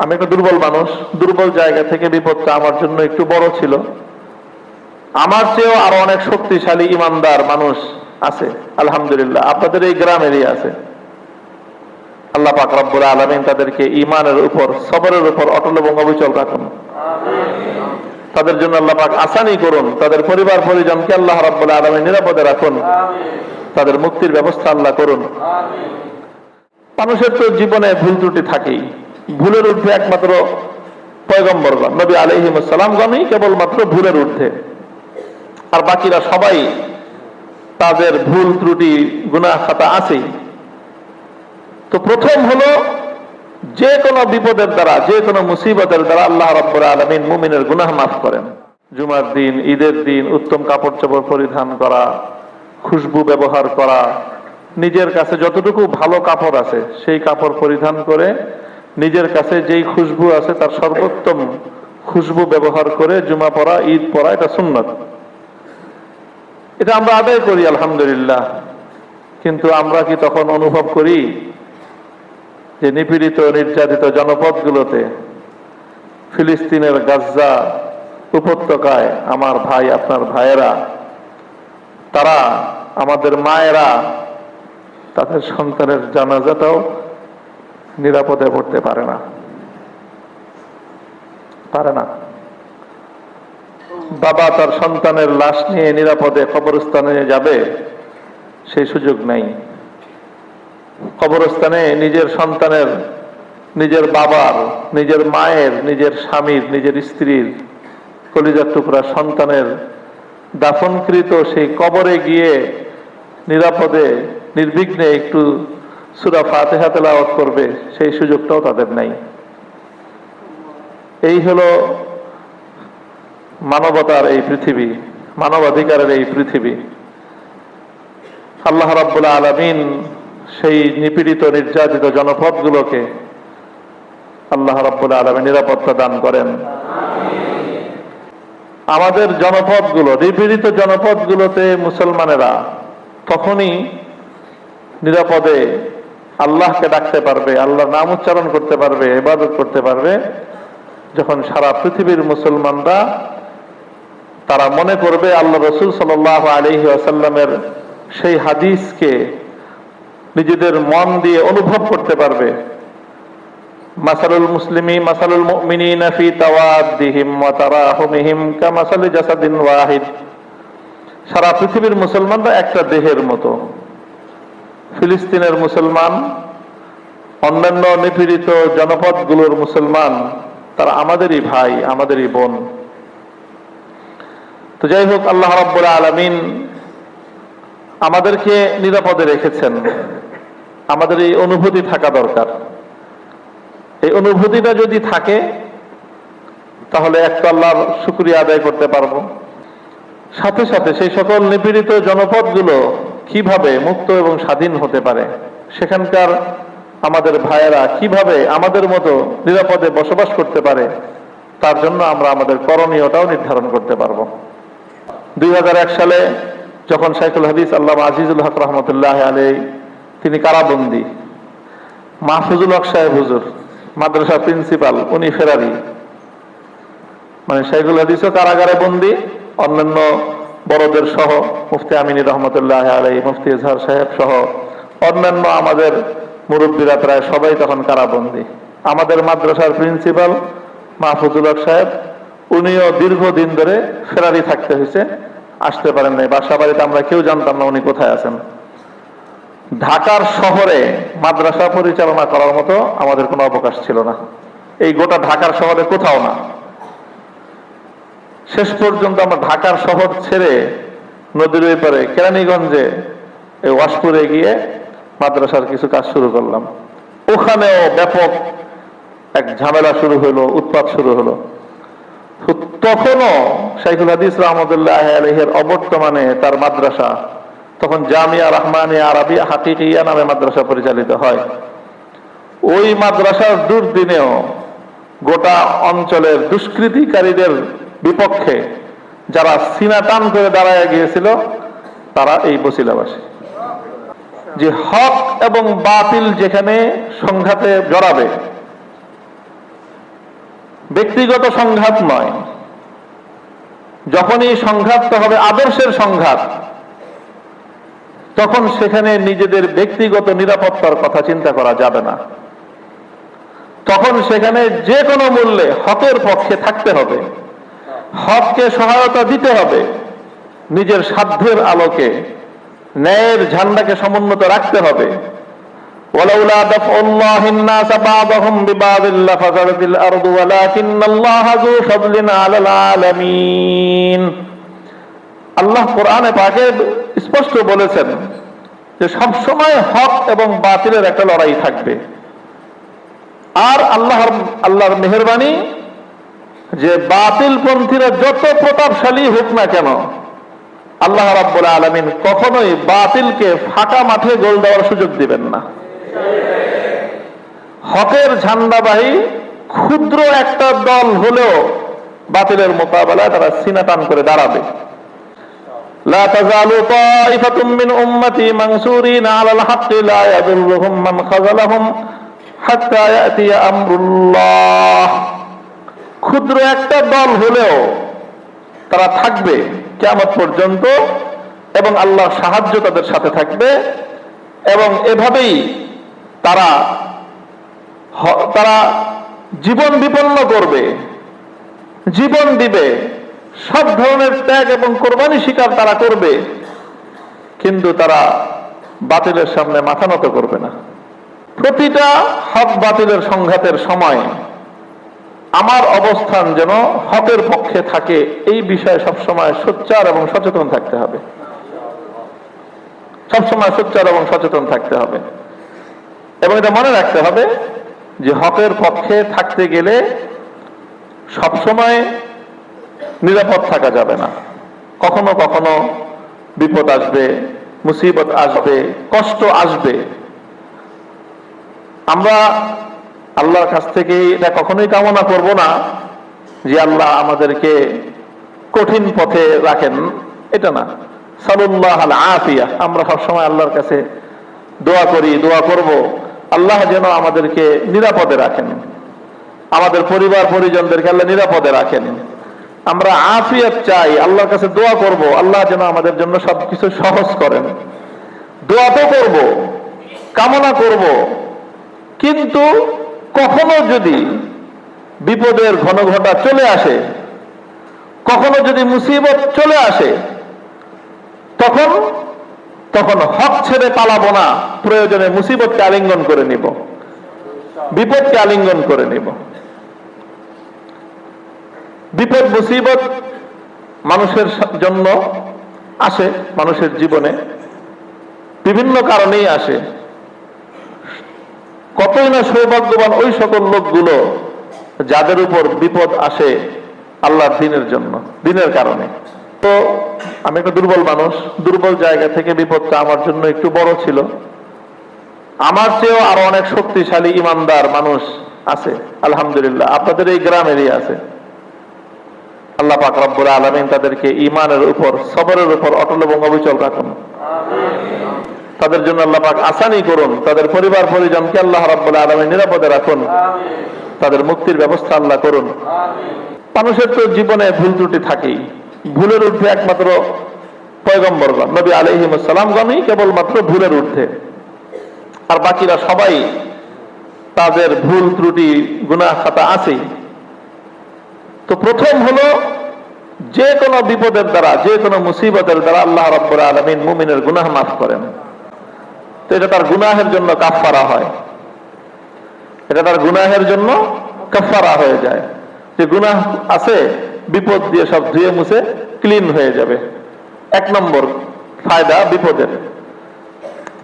আমি একটা দুর্বল মানুষ, দুর্বল জায়গা থেকে বিপদটা আমার জন্য একটু বড় ছিল। আমার চেয়েও আরো অনেক শক্তিশালী ইমানদার মানুষ আছে আলহামদুলিল্লাহ, আপনাদের এই গ্রামেরই আছে। আল্লাহ পাক রব্বুল আলামিন তাদেরকে ঈমানের উপর, সবরের উপর অটল এবং অবিচল রাখুন। তাদের জন্য আল্লাহ পাক আসানি করুন, তাদের পরিবার পরিজনকে আল্লাহ রাব্বুল আলামিন নিরাপদে রাখুন, তাদের মুক্তির ব্যবস্থা আল্লাহ করুন। মানুষের তো জীবনে ভুল ত্রুটি থাকেই, ভুলের ঊর্ধ্বে একমাত্র পয়গম্বরগণ নবী আলাইহিস সালামগণই কেবলমাত্র ভুলের ঊর্ধ্বে, আর বাকিরা সবাই তাদের ভুল ত্রুটি গুনাহ খাতা আছেই। তো প্রথম হলো যে কোনো বিপদের দ্বারা, যে কোনো মুসিবতের দ্বারা আল্লাহ রাব্বুল আলামিন মুমিনের গুনাহ মাফ করেন। জুমার দিন, ঈদের দিন উত্তম কাপড় চোপড় পরিধান করা, খুশবু ব্যবহার করা, নিজের কাছে যতটুকু ভালো কাপড় আছে সেই কাপড় পরিধান করে নিজের কাছে যেই খুশবু আছে তার সর্বোত্তম খুশবু ব্যবহার করে জুমা পড়া, ঈদ পড়া, এটা সুন্নাত। এটা আমরা আদায় করি আলহামদুলিল্লাহ, কিন্তু আমরা কি তখন অনুভব করি যে নিপীড়িত নির্যাতিত জনপদগুলোতে, ফিলিস্তিনের গাজ্জা উপত্যকায় আমার ভাই আপনার ভাইয়েরা, তারা, আমাদের মায়েরা তাদের সন্তানের জানাজাটাও নিরাপদে পড়তে পারে না, পারে না। বাবা তার সন্তানের লাশ নিয়ে নিরাপদে কবরস্থানে যাবে, সেই সুযোগ নাই। কবরস্থানে নিজের সন্তানের, নিজের বাবার, নিজের মায়ের, নিজের স্বামীর, নিজের স্ত্রীর কলিজার টুকরা সন্তানের দাফনকৃত সেই কবরে গিয়ে নিরাপদে নির্বিঘ্নে একটু সূরা ফাতিহা তেলাওয়াত করবে, সেই সুযোগটাও তাদের নাই। এই হলো মানবতার এই পৃথিবী, মানবাধিকারের এই পৃথিবী। আল্লাহ রাব্বুল আলামিন সেই নিপীড়িত নির্যাতিত জনপদগুলোকে আল্লাহ রাব্বুল আলামিন নিরাপত্তা দান করেন। আমাদের জনপদগুলো, নিপীড়িত জনপদগুলোতে মুসলমানেরা তখনই নিরাপদে আল্লাহকে ডাকতে পারবে, আল্লাহর নাম উচ্চারণ করতে পারবে, ইবাদত করতে পারবে, যখন সারা পৃথিবীর মুসলমানরা তারা মনে করবে আল্লাহ রাসূল সাল্লাল্লাহু আলাইহি ওয়াসাল্লামের সেই হাদিসকে নিজেদের মন দিয়ে অনুভব করতে পারবে। মাসালুল মুসলিমি মাসালুল মুমিনিনা ফি তাওয়াদ্দিহিম ওয়া তারাহুমিহিম কামাসালি জাসাদিন ওয়াহিদ। সারা পৃথিবীর মুসলমানরা একটা দেহের মতো। ফিলিস্তিনের মুসলমান, অন্যান্য নিপীড়িত জনপদগুলোর মুসলমান, তারা আমাদেরই ভাই, আমাদেরই বোন। তো যাই হোক, আল্লাহ রাব্বুল আলামিন আমাদেরকে নিরাপদে রেখেছেন। আমাদের এই অনুভূতি থাকা দরকার। এই অনুভূতিটা যদি থাকে তাহলে একটা আল্লাহর শুকরিয়া আদায় করতে পারবো। সাথে সাথে সেই সকল নিপীড়িত জনপদগুলো কিভাবে মুক্ত এবং স্বাধীন হতে পারে, সেখানকার আমাদের ভাইয়েরা কিভাবে আমাদের মতো নিরাপদে বসবাস করতে পারে, তার জন্য আমরা আমাদের করণীয়টাও নির্ধারণ করতে পারবো। 2001 সালে যখন শাইখুল হাদিস আল্লামা আজিজুল হক রহমতুল্লাহ আলাইহি তিনি কারাবন্দী, মাহফুজুল হক সাহেব হুজুর মাদ্রাসা প্রিন্সিপাল, উনি ফেরারি, মানে শাইখুল হাদিসও কারাগারে বন্দী, অন্যান্য বড়দের সহ, মুফতি আমিনী রহমতুল্লাহ আলাইহি, মুফতি ইজহার সাহেব সহ অন্যান্য আমাদের মুরব্বীরা প্রায় সবাই তখন কারাবন্দী। আমাদের মাদ্রাসার প্রিন্সিপাল মাহফুজুল হক সাহেব, উনিও দীর্ঘদিন ধরে ফেরারি থাকতে হয়েছে, আসতে পারেন নাই। বাসা বাড়িতে আমরা কেউ জানতাম না উনি কোথায় আছেন। ঢাকার শহরে মাদ্রাসা পরিচালনা করার মতো আমাদের কোনো অবকাশ ছিল না, এই গোটা ঢাকার শহরে কোথাও না। শেষ পর্যন্ত আমরা ঢাকার শহর ছেড়ে নদীর ওই পারে কেরানীগঞ্জে এই ওয়াশপুরে গিয়ে মাদ্রাসার কিছু কাজ শুরু করলাম। ওখানেও ব্যাপক এক ঝামেলা শুরু হলো, উৎপাত শুরু হলো। তখনও শাইখুল হাদিস রহমতুল্লাহ আলাইহির অবর্তমানে তার মাদ্রাসা, তখন জামিয়া রাহমানিয়া আরাবিয়া হাকিকিয়া নামে মাদ্রাসা পরিচালিত হয়। ওই মাদ্রাসার দুর্দিনেও গোটা অঞ্চলের দুষ্কৃতিকারীদের বিপক্ষে যারা সিনা টান করে দাঁড়ায় গিয়েছিল, তারা এই বছিলাবাসী। যে হক এবং বাতিল যেখানে সংঘাতে জড়াবে, ব্যক্তিগত সংঘাত নয়। যখনই সংঘাতটা হবে আদর্শের সংঘাত, তখন সেখানে নিজেদের ব্যক্তিগত নিরাপত্তার কথা চিন্তা করা যাবে না। তখন সেখানে যে কোনো মূল্যে হকের পক্ষে থাকতে হবে, হককে সহায়তা দিতে হবে, নিজের সাধ্যের আলোকে ন্যায়ের ঝান্ডাকে সমুন্নত রাখতে হবে। ওয়ালাউলা দাফউল্লাহিন নাস বা'দাহুম বিবা'দিল লাফাসাদাতিল আরদু ওয়ালাকিন্নাল্লাহা যু ফাদলিন আলাল আলামিন। আল্লাহ কোরআনে পাকে স্পষ্ট বলেছেন যে সবসময় হক এবং বাতিলের একটা লড়াই থাকবে। আর আল্লাহর মেহেরবানি যে বাতিলপন্থীরা যত প্রতাপশালী হোক না কেন, আল্লাহ রাব্বুল আলামিন কখনোই বাতিলকে ফাঁকা মাঠে গোল দেওয়ার সুযোগ দিবেন না। হকের ঝান্ডাবাহী ক্ষুদ্র একটা দল হলেও বাতিলের মোকাবেলায় তারা সিনা টান করে দাঁড়াবে। লা তাযালু তাইফাতুম মিন উম্মতি মানসুরিনা আলাল হাক্কি লা ইয়াদুররুহুম মান খাযালাহুম হাত্তা ইয়াতিয়া আমরুল্লাহ। ক্ষুদ্র একটা দল হলেও তারা থাকবে কিয়ামত পর্যন্ত, এবং আল্লাহর সাহায্য তাদের সাথে থাকবে, এবং এভাবেই তারা জীবন বিপন্ন করবে, জীবন দিবে, সব ধরনের ত্যাগ এবং কোরবানি স্বীকার তারা করবে, কিন্তু তারা বাতিলের সামনে মাথা নত করবে না। প্রতিটা হক বাতিলের সংঘাতের সময় আমার অবস্থান যেন হকের পক্ষে থাকে, এই বিষয়ে সবসময় সোচ্চার এবং সচেতন থাকতে হবে। সবসময় সোচ্চার এবং সচেতন থাকতে হবে, এবং এটা মনে রাখতে হবে যে হকের পক্ষে থাকতে গেলে সবসময় নিরাপদ থাকা যাবে না। কখনো কখনো বিপদ আসবে, মুসিবত আসবে, কষ্ট আসবে। আমরা আল্লাহর কাছ থেকে এটা কখনোই কামনা করব না যে আল্লাহ আমাদেরকে কঠিন পথে রাখেন, এটা না। সাল্লাল্লাহু আল আফিয়া, আমরা সবসময় আল্লাহর কাছে দোয়া করি, দোয়া করব আল্লাহ যেন আমাদেরকে নিরাপদে রাখেন, আমাদের পরিবার পরিজনদেরকে আল্লাহ নিরাপদে রাখেন। আমরা আফিয়াত চাই, আল্লাহর কাছে দোয়া করব আল্লাহ যেন আমাদের জন্য সবকিছু সহজ করেন। দোয়া তো করব, কামনা করব, কিন্তু কখনো যদি বিপদের ঘনঘটা চলে আসে, কখনো যদি মুসিবত চলে আসে, তখন হক ছেড়ে পালাবো না, প্রয়োজনে মুসিবতকে আলিঙ্গন করে নিব, বিপদকে আলিঙ্গন করে নিব। বিপদ মুসিবত মানুষের জন্য আসে, মানুষের জীবনে বিভিন্ন কারণেই আসে। কতই না সৌভাগ্যবান ওই সকল লোকগুলো যাদের উপর বিপদ আসে আল্লাহর দ্বীনের জন্য, দ্বীনের কারণে। তো আমি একটা দুর্বল মানুষ, দুর্বল জায়গা থেকে বিপদটা আমার জন্য একটু বড় ছিল। আমার চেয়েও আরো অনেক শক্তিশালী ইমানদার মানুষ আছে আলহামদুলিল্লাহ, আপনাদের এই গ্রামেরই আছে। আল্লাহ পাক রব্বুল আলামিন তাদেরকে ঈমানের উপর, সবরের উপর অটল এবং অবিচল রাখুন। তাদের জন্য আল্লাহ পাক আসানি করুন, তাদের পরিবার পরিজনকে আল্লাহ রাব্বুল আলামিন নিরাপদে রাখুন, তাদের মুক্তির ব্যবস্থা আল্লাহ করুন। মানুষের তো জীবনে ভুল ত্রুটি থাকেই, ভুলের ঊর্ধ্বে একমাত্র পয়গম্বরগণ, নবী আলাইহিস সালামগণই কেবলমাত্র ভুলের ঊর্ধ্বে, আর বাকিরা সবাই তাদের ভুল ত্রুটি গুনাহ খাতা আছেই। তো প্রথম হলো যে কোনো বিপদের দ্বারা, যে কোনো মুসিবতের দ্বারা আল্লাহ রাব্বুল আলামিন মুমিনের গুনাহ মাফ করেন। তো এটা তার গুনাহের জন্য কাফফারা হয়, এটা তার গুনাহের জন্য কাফফারা হয়ে যায়। যে গুনাহ আছে, বিপদ দিয়ে সব ধুয়ে মুছে ক্লিন হয়ে যাবে। এক নম্বর ফায়দা বিপদের।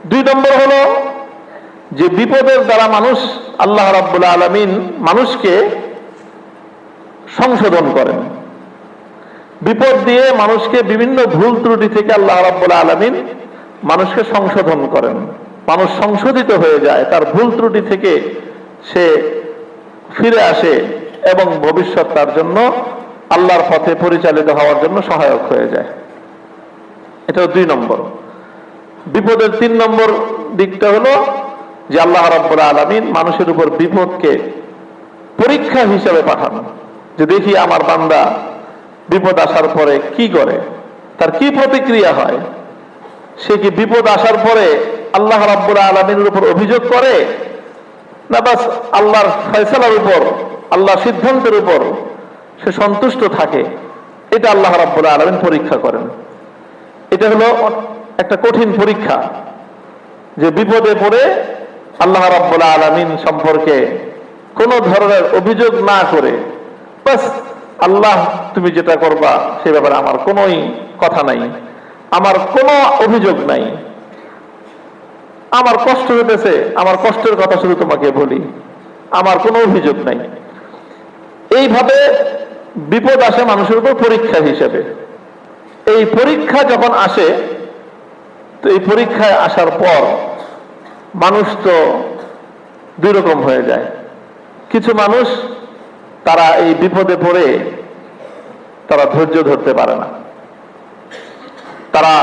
দুই নম্বর হলো যে বিপদের দ্বারা মানুষ, আল্লাহ রাব্বুল আলামিন মানুষকে সংশোধন করেন। বিপদ দিয়ে মানুষকে বিভিন্ন ভুল ত্রুটি থেকে আল্লাহ রাব্বুল আলামিন মানুষকে সংশোধন করেন। মানুষ সংশোধিত হয়ে যায়, তার ভুল ত্রুটি থেকে সে ফিরে আসে এবং ভবিষ্যৎ তার জন্য আল্লাহর পথে পরিচালিত হওয়ার জন্য সহায়ক হয়ে যায়। এটা দুই নম্বর। বিপদের তিন নম্বর দিকটা হলো যে আল্লাহ রাব্বুল আলামিন মানুষের উপর বিপদকে পরীক্ষা পরীক্ষা হিসেবে পাঠানো, যে দেখি আমার বান্দা বিপদ আসার পরে কি করে, তার কি প্রতিক্রিয়া হয়। সে কি বিপদ আসার পরে আল্লাহ রাব্বুল আলামিনের উপর অভিযোগ করে, না বাস আল্লাহর ফয়সালার উপর, আল্লাহর সিদ্ধান্তের উপর সে সন্তুষ্ট থাকে। এটা আল্লাহ রাব্বুল আলামিন পরীক্ষা করেন। এটা হলো একটা কঠিন পরীক্ষা, যে বিপদে পড়ে আল্লাহ রাব্বুল আলামিন সম্পর্কে কোনো ধরনের অভিযোগ না করে বাস আল্লাহ তুমি যেটা করবা সে ব্যাপারে আমার কোনোই কথা নাই, আমার কোনো অভিযোগ নাই, আমার কষ্ট হইতেছে, আমার কষ্টের কথা শুধু তোমাকে বলি, আমার কোনো অভিযোগ নাই। এইভাবে বিপদ আসে মানুষের উপর পরীক্ষা হিসেবে। এই পরীক্ষা যখন আসে, তো এই পরীক্ষায় আসার পর মানুষ তো দুই রকম হয়ে যায়। কিছু মানুষ তারা এই বিপদে পড়ে তারা ধৈর্য ধরতে পারে না, তারা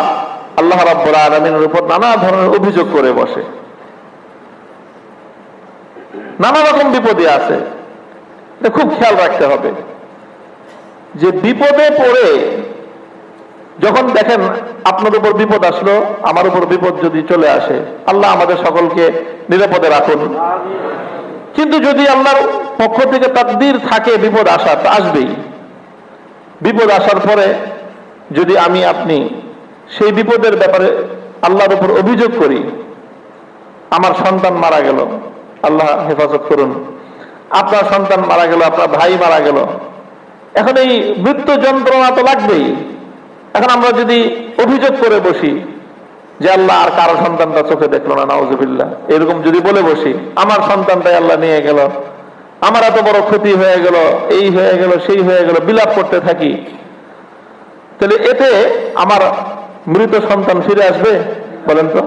আল্লাহ রাব্বুল আলামিনের উপর নানা ধরনের অভিযোগ করে বসে, নানা রকম বিপদে আছে। এটা খুব খেয়াল রাখতে হবে যে বিপদে পড়ে যখন দেখেন আপনার উপর বিপদ আসলো, আমার উপর বিপদ যদি চলে আসে, আল্লাহ আমাদের সকলকে নিরাপদে রাখুন। কিন্তু যদি আল্লাহর পক্ষ থেকে তাকদীর থাকে বিপদ আসা, তা আসবেই। বিপদ আসার পরে যদি আমি আপনি সেই বিপদের ব্যাপারে আল্লাহর উপর অভিযোগ করি, আমার সন্তান মারা গেল, আল্লাহ হেফাজত করুন, আপনার সন্তান মারা গেল, আপনার ভাই মারা গেল, এখন এই মৃত্যু যন্ত্রণা তো লাগবেই। এখন আমরা যদি অভিযোগ করে বসি যে আল্লাহ আর কারো সন্তানটা চোখে দেখলো না, নাউজুবিল্লাহ, এরকম যদি বলে বসি, আমার সন্তানটাই আল্লাহ নিয়ে গেল, আমার এত বড় ক্ষতি হয়ে গেল, এই হয়ে গেল, সেই হয়ে গেল, বিলাপ করতে থাকি, তাহলে এতে আমার মৃত সন্তান ফিরে আসবে? বলেন তো।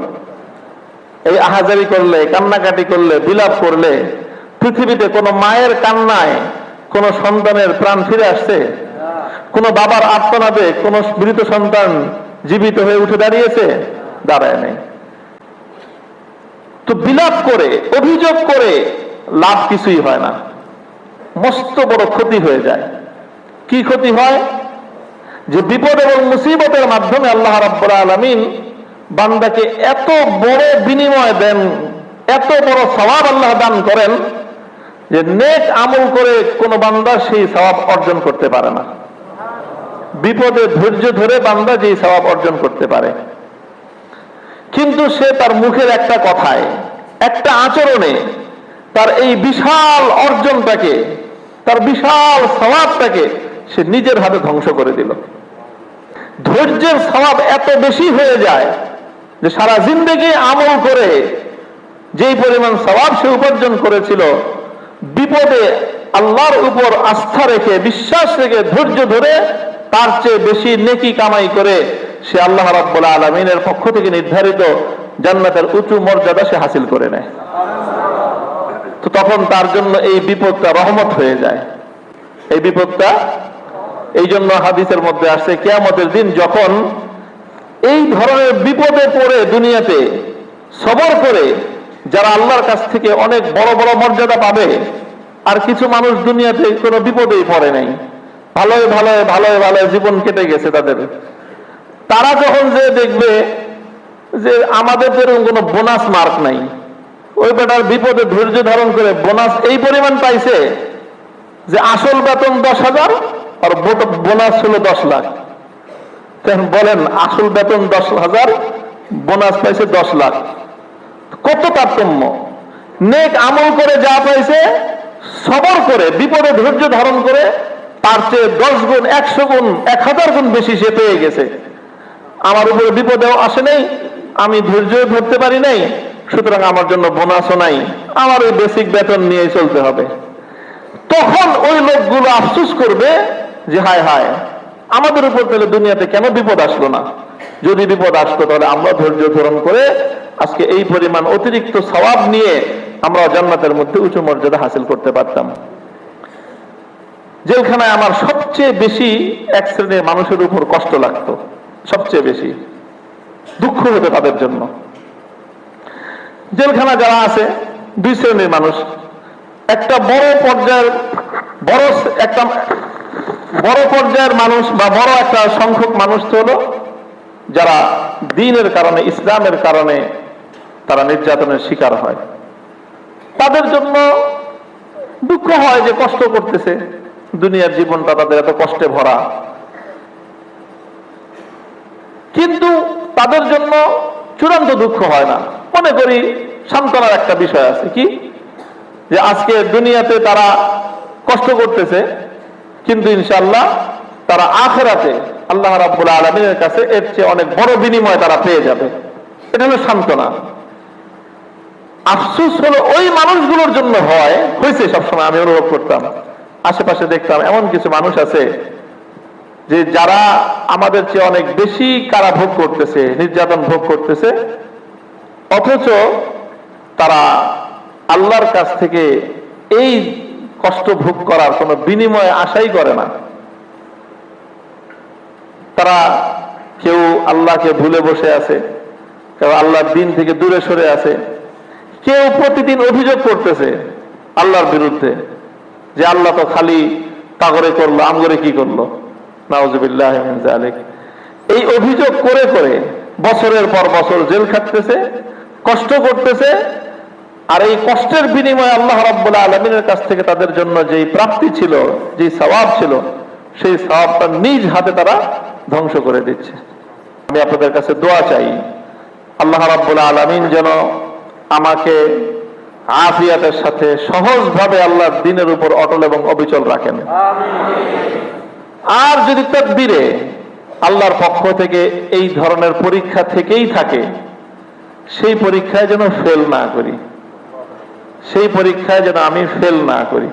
এই আহাজারি করলে, কান্নাকাটি করলে, বিলাপ করলে পৃথিবীতে কোন মায়ের কান্নায় কোন সন্তানের প্রাণ ফিরে আসছে? কোন বাবার আর্তনাদে কোন মৃত সন্তান জীবিত হয়ে উঠে দাঁড়িয়েছে? দাঁড়ায় নাই। তো বিলাপ করে, অভিযোগ করে লাভ কিছুই হয় না, মস্ত বড় ক্ষতি হয়ে যায়। কি ক্ষতি হয়? যে বিপদ এবং মুসিবতের মাধ্যমে আল্লাহ রাব্বুল আলামিন বান্দাকে এত বড় বিনিময় দেন, এত বড় সওয়াব আল্লাহ দান করেন, যে নেক আমল করে কোন বান্দা সেই সওয়াব অর্জন করতে পারে না। বিপদে ধৈর্য ধরে বান্দা যেই সওয়াব অর্জন করতে পারে, কিন্তু সে তার মুখের একটা কথায়, একটা আচরণে তার এই বিশাল অর্জনটাকে, তার বিশাল সওয়াবটাকে সে নিজের হাতে ধ্বংস করে দিল। ধৈর্যের সওয়াব এত বেশি হয়ে যায় যে সারা জিন্দেগি আমল করে যেই পরিমাণ সওয়াব সে উপার্জন করেছিল, বিপদে আল্লাহর উপর আস্থা রেখে, বিশ্বাস রেখে, ধৈর্য ধরে তার চেয়ে বেশি নেকি কামাই করে সে আল্লাহ রাব্বুল আলামিনের পক্ষ থেকে নির্ধারিত জান্নাতের উঁচু মর্যাদা সে হাসিল করে নেয়। তো তখন তার জন্য এই বিপদটা রহমত হয়ে যায়। এই বিপদটা, এই জন্য হাদিসের মধ্যে আসছে, কিয়ামতের দিন যখন এই ধরনের বিপদে পড়ে দুনিয়াতে সবর করে যারা আল্লাহর কাছ থেকে অনেক বড় বড় মর্যাদা পাবে, আর কিছু মানুষ দুনিয়াতে কোনো বিপদেই পড়ে নাই, ভালোই ভালোই ভালোই ভালোই জীবন কেটে গেছে তাদের, তারা যখন যে দেখবে যে আমাদের যেরকম কোনো বোনাস মার্ক নাই, ওই বেটার বিপদে ধৈর্য ধারণ করে বোনাস এই পরিমাণ পাইছে যে আসল বেতন 10,000 আর বোনাস হলো 10 লাখ। তখন বলেন আসল বেতন 10,000, বোনাস পাইছে 10 লাখ, কত তারতম্য! নেক আমল করে যা পাইছে, সবর করে বিপদে ধৈর্য ধারণ করে তার চেয়ে 10 গুণ, 100 গুণ, 1000 গুণ বেশি সে পেয়ে গেছে। আমার উপরে বিপদেও আসে নাই, আমি ধৈর্য ধরতে পারি নাই, সুতরাং আমার জন্য বোনাসও নাই, আমার ওই বেসিক বেতন নিয়ে চলতে হবে। তখন ওই লোকগুলো আফসোস করবে যে হায় হায়, আমাদের উপর তাহলে দুনিয়াতে কেন বিপদ আসলো না? যদি বিপদ আসতো তাহলে আমরা ধৈর্য ধারণ করে আজকে এই পরিমাণ অতিরিক্ত সওয়াব নিয়ে আমরা জান্নাতের মধ্যে উঁচু মর্যাদা হাসিল করতে পারতাম। জেলখানায় আমার সবচেয়ে বেশি এক শ্রেণীর মানুষের উপর কষ্ট লাগতো, সবচেয়ে বেশি দুঃখ হতো তাদের জন্য। জেলখানা যারা আছে 2 শ্রেণীর মানুষ। একটা বড় পর্যায়ের বড় পর্যায়ের মানুষ বা বড় একটা সংখ্যক মানুষ তো হলো যারা দ্বীনের কারণে, ইসলামের কারণে তারা নির্যাতনের শিকার হয়। তাদের জন্য দুঃখ হয় যে কষ্ট করতেছে, দুনিয়ার জীবনটা তাদের এত কষ্টে ভরা, কিন্তু তাদের জন্য চূড়ান্ত দুঃখ হয় না। মনে করি সান্ত্বনার একটা বিষয় আছে, কি যে আজকে দুনিয়াতে তারা কষ্ট করতেছে, কিন্তু ইনশাআল্লাহ তারা আখিরাতে আল্লাহ রাব্বুল আলামিনের কাছে এর চেয়ে অনেক বড় বিনিময় তারা পেয়ে যাবে। এটা হলো সান্ত্বনা। আফসোস হলো ওই মানুষগুলোর জন্য হয়েছে সবসময়। আমি অনুভব করতাম, আশেপাশে দেখতাম এমন কিছু মানুষ আছে যে যারা আমাদের চেয়ে অনেক বেশি কারাভোগ করতেছে, নির্যাতন ভোগ করতেছে, অথচ তারা আল্লাহর কাছ থেকে এই কষ্ট ভোগ করার কোনো বিনিময় আশাই করে না। তারা কেউ আল্লাহকে ভুলে বসে আছে, কেউ আল্লাহর দিন থেকে দূরে সরে আছে, কেউ প্রতিদিন অভিযোগ করতেছে আল্লাহর বিরুদ্ধে যে আল্লাহ তো খালি তাগরে করলো, আমগরে কি করলো, নাউযুবিল্লাহি মিন যালিক। এই অভিযোগ করে করে বছরের পর বছর জেল খাটতেছে, কষ্ট করতেছে, আর এই কষ্টের বিনিময়ে আল্লাহ রাব্বুল আলামিনের কাছ থেকে তাদের জন্য যেই প্রাপ্তি ছিল, যেই সওয়াব ছিল, সেই সওয়াবটা নিজ হাতে তারা ধ্বংস করে দিচ্ছে। আমি আপনাদের কাছে দোয়া চাই, আল্লাহ রাব্বুল আলামিন যেন আমাকে আফিয়াতের সাথে সহজভাবে আল্লাহর দ্বীনের উপর অটল এবং অবিচল রাখেন। আর যদি তাকদীরে আল্লাহর পক্ষ থেকে এই ধরনের পরীক্ষা থেকেই থাকে, সেই পরীক্ষায় যেন ফেল না করি, সেই পরীক্ষায় যেন আমি ফেল না করি।